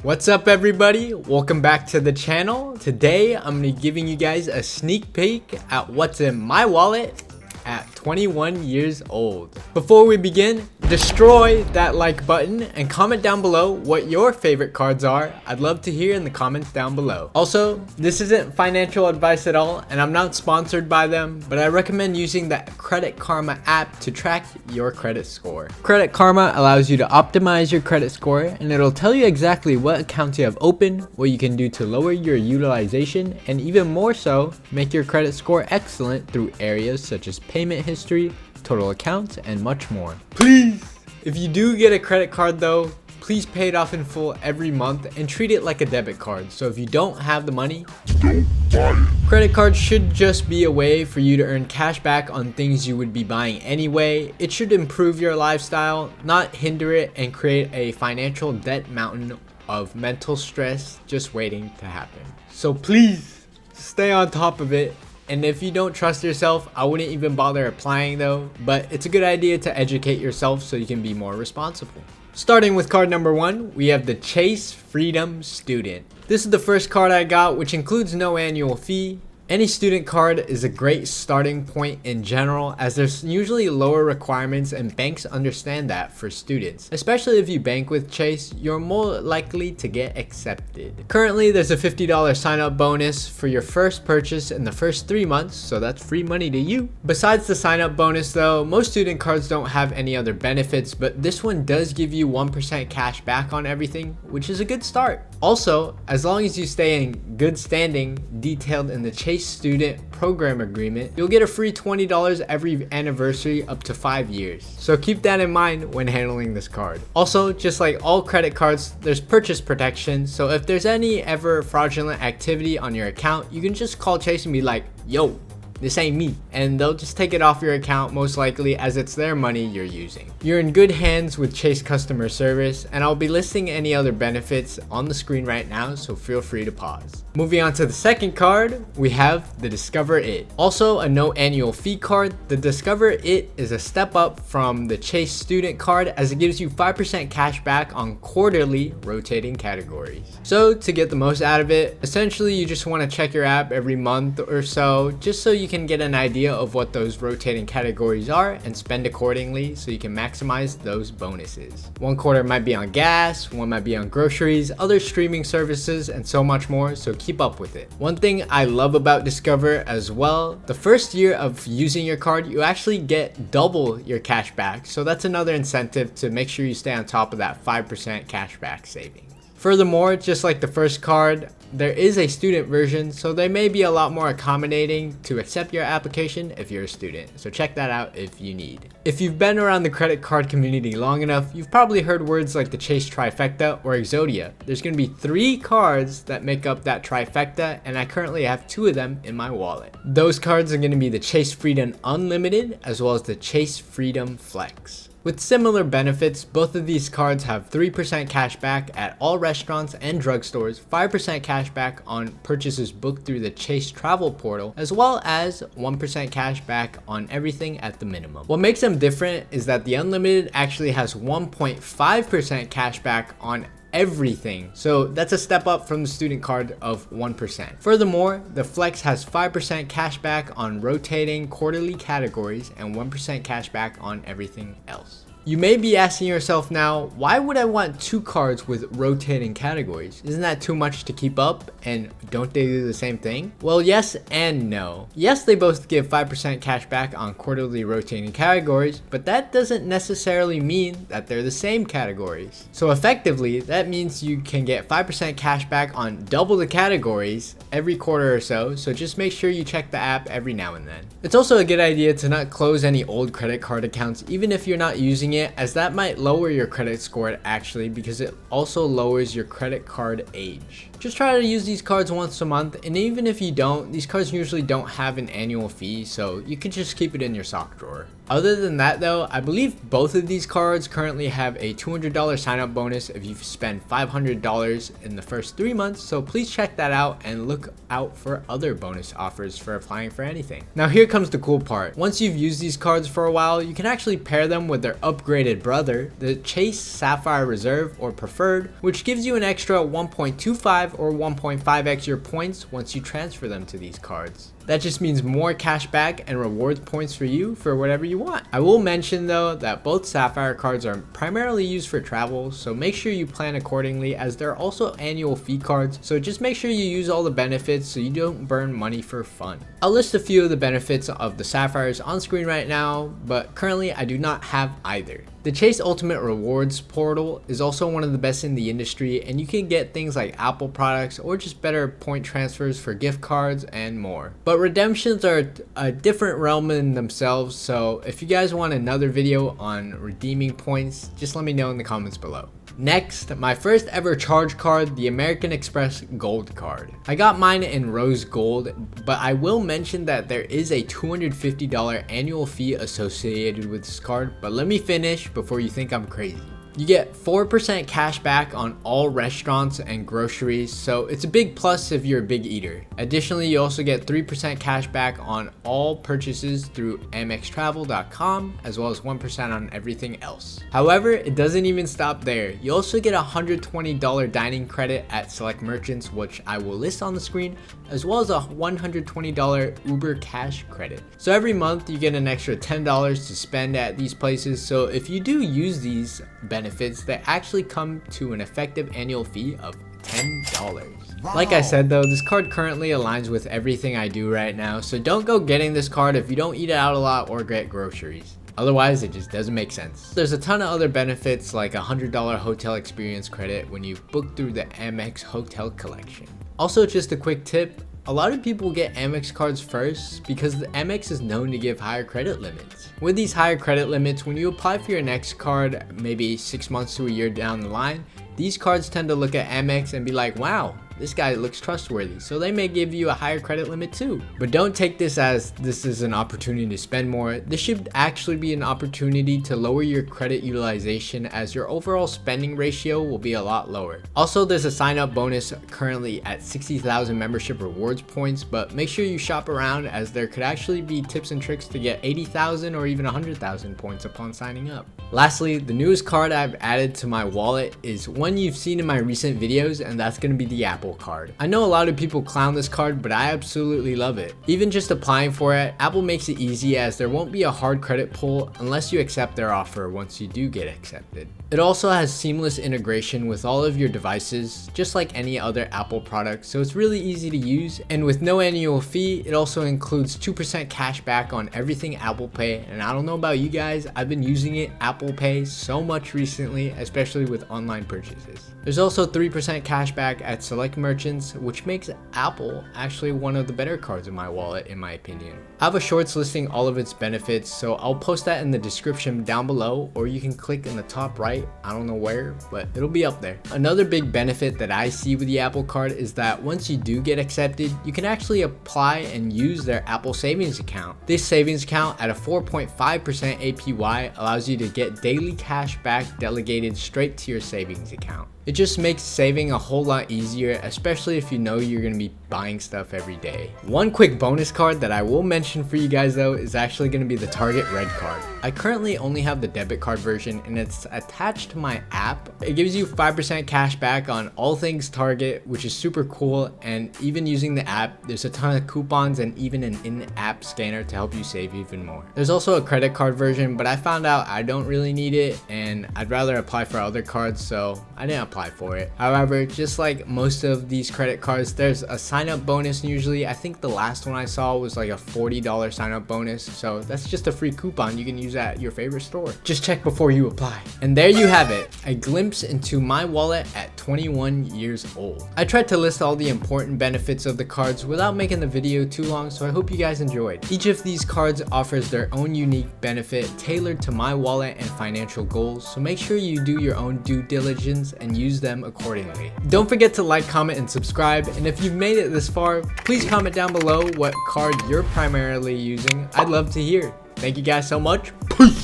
What's up everybody? Welcome back to the channel. Today I'm going to be giving you guys a sneak peek at what's in my wallet at 21 years old. Before we begin, destroy that like button and comment down below what your favorite cards are. I'd love to hear in the comments down below. Also, this isn't financial advice at all and I'm not sponsored by them, but I recommend using the Credit Karma app to track your credit score. Credit Karma allows you to optimize your credit score and it'll tell you exactly what accounts you have open, what you can do to lower your utilization, and even more so, make your credit score excellent through areas such as payment history, total accounts, and much more. Please, if you do get a credit card though, please pay it off in full every month and treat it like a debit card. So if you don't have the money, don't buy it. Credit cards should just be a way for you to earn cash back on things you would be buying anyway. It should improve your lifestyle, not hinder it and create a financial debt mountain of mental stress just waiting to happen. So please stay on top of it. And if you don't trust yourself, I wouldn't even bother applying though, but it's a good idea to educate yourself so you can be more responsible. Starting with card number 1, we have the Chase Freedom Student. This is the first card I got, which includes no annual fee. Any student card is a great starting point in general, as there's usually lower requirements and banks understand that for students. Especially if you bank with Chase, you're more likely to get accepted. Currently, there's a $50 sign up bonus for your first purchase in the first 3 months, so that's free money to you. Besides the sign up bonus though, most student cards don't have any other benefits, but this one does give you 1% cash back on everything, which is a good start. Also, as long as you stay in good standing, detailed in the Chase Student Program Agreement, you'll get a free $20 every anniversary up to 5 years. So keep that in mind when handling this card. Also, just like all credit cards, there's purchase protection. So if there's any ever fraudulent activity on your account, you can just call Chase and be like, yo, this ain't me, and they'll just take it off your account most likely, as it's their money you're using. You're in good hands with Chase customer service, and I'll be listing any other benefits on the screen right now, so feel free to pause. Moving on to the second card, we have the Discover It. Also a no annual fee card. The Discover It is a step up from the Chase student card, as it gives you 5% cash back on quarterly rotating categories. So to get the most out of it, essentially you just want to check your app every month or so, just so you can get an idea of what those rotating categories are and spend accordingly so you can maximize those bonuses. One quarter might be on gas, one might be on groceries, other streaming services, and so much more, so keep up with it. One thing I love about Discover as well, the first year of using your card, you actually get double your cash back, so that's another incentive to make sure you stay on top of that 5% cash back savings. Furthermore, just like the first card, there is a student version, so they may be a lot more accommodating to accept your application if you're a student, so check that out if you need. If you've been around the credit card community long enough, you've probably heard words like the Chase Trifecta or Exodia. There's going to be 3 cards that make up that trifecta, and I currently have 2 of them in my wallet. Those cards are going to be the Chase Freedom Unlimited as well as the Chase Freedom Flex. With similar benefits, both of these cards have 3% cash back at all restaurants and drugstores, 5% cash back on purchases booked through the Chase Travel Portal, as well as 1% cash back on everything at the minimum. What makes them different is that the Unlimited actually has 1.5% cash back on everything, so that's a step up from the student card of 1%. Furthermore, the Flex has 5% cash back on rotating quarterly categories and 1% cash back on everything else. You may be asking yourself now, why would I want 2 cards with rotating categories? Isn't that too much to keep up, and don't they do the same thing? Well, yes and no. Yes, they both give 5% cash back on quarterly rotating categories, but that doesn't necessarily mean that they're the same categories. So effectively, that means you can get 5% cash back on double the categories every quarter or so just make sure you check the app every now and then. It's also a good idea to not close any old credit card accounts even if you're not using it, as that might lower your credit score actually, because it also lowers your credit card age. Just try to use these cards once a month, and even if you don't, these cards usually don't have an annual fee, so you could just keep it in your sock drawer. Other than that though, I believe both of these cards currently have a $200 sign up bonus if you spend $500 in the first 3 months, so please check that out and look out for other bonus offers for applying for anything. Now here comes the cool part. Once you've used these cards for a while, you can actually pair them with their upgraded brother, the Chase Sapphire Reserve or Preferred, which gives you an extra 1.25 or 1.5x your points once you transfer them to these cards. That just means more cash back and rewards points for you for whatever you want. I will mention though that both Sapphire cards are primarily used for travel, so make sure you plan accordingly as they're also annual fee cards, so just make sure you use all the benefits so you don't burn money for fun. I'll list a few of the benefits of the Sapphires on screen right now, but currently I do not have either. The Chase Ultimate Rewards portal is also one of the best in the industry, and you can get things like Apple products or just better point transfers for gift cards and more. But redemptions are a different realm in themselves, so if you guys want another video on redeeming points, just let me know in the comments below. Next, my first ever charge card, the American Express Gold card. I got mine in Rose Gold, but I will mention that there is a $250 annual fee associated with this card, but let me finish before you think I'm crazy. You get 4% cash back on all restaurants and groceries, so it's a big plus if you're a big eater. Additionally, you also get 3% cash back on all purchases through amextravel.com, as well as 1% on everything else. However, it doesn't even stop there. You also get a $120 dining credit at select merchants, which I will list on the screen, as well as a $120 Uber cash credit. So every month you get an extra $10 to spend at these places, so if you do use these benefits, they actually come to an effective annual fee of $10. Wow. Like I said though, this card currently aligns with everything I do right now, so don't go getting this card if you don't eat out a lot or get groceries. Otherwise, it just doesn't make sense. There's a ton of other benefits like a $100 hotel experience credit when you book through the Amex Hotel Collection. Also, just a quick tip, a lot of people get Amex cards first because the Amex is known to give higher credit limits. With these higher credit limits, when you apply for your next card, maybe 6 months to a year down the line, these cards tend to look at Amex and be like, wow, this guy looks trustworthy, so they may give you a higher credit limit too. But don't take this as this is an opportunity to spend more. This should actually be an opportunity to lower your credit utilization as your overall spending ratio will be a lot lower. Also, there's a sign up bonus currently at 60,000 membership rewards points, but make sure you shop around as there could actually be tips and tricks to get 80,000 or even 100,000 points upon signing up. Lastly, the newest card I've added to my wallet is one you've seen in my recent videos, and that's going to be the Apple card. I know a lot of people clown this card, but I absolutely love it. Even just applying for it, Apple makes it easy as there won't be a hard credit pull unless you accept their offer once you do get accepted. It also has seamless integration with all of your devices, just like any other Apple product, so it's really easy to use, and with no annual fee, it also includes 2% cash back on everything Apple Pay, and I don't know about you guys, I've been using it Apple Pay so much recently, especially with online purchases. There's also 3% cash back at select merchants, which makes Apple actually one of the better cards in my wallet in my opinion. I have a shorts listing all of its benefits, so I'll post that in the description down below, or you can click in the top right, I don't know where, but it'll be up there. Another big benefit that I see with the Apple card is that once you do get accepted, you can actually apply and use their Apple savings account. This savings account at a 4.5% APY allows you to get daily cash back delegated straight to your savings account. It just makes saving a whole lot easier, especially if you know you're going to be buying stuff every day. One quick bonus card that I will mention for you guys though is actually going to be the Target Red card. I currently only have the debit card version and it's attached to my app. It gives you 5% cash back on all things Target, which is super cool, and even using the app, there's a ton of coupons and even an in-app scanner to help you save even more. There's also a credit card version, but I found out I don't really need it and I'd rather apply for other cards, so I didn't apply for it. However, just like most of these credit cards, there's a sign-up bonus usually. I think the last one I saw was like a $40 sign-up bonus, so that's just a free coupon you can use at your favorite store. Just check before you apply. And there you have it, a glimpse into my wallet at 21 years old. I tried to list all the important benefits of the cards without making the video too long, so I hope you guys enjoyed. Each of these cards offers their own unique benefit tailored to my wallet and financial goals, so make sure you do your own due diligence and use them accordingly. Don't forget to like, comment, and subscribe, and if you've made it this far, please comment down below what card you're primarily using. I'd love to hear. Thank you guys so much. Peace.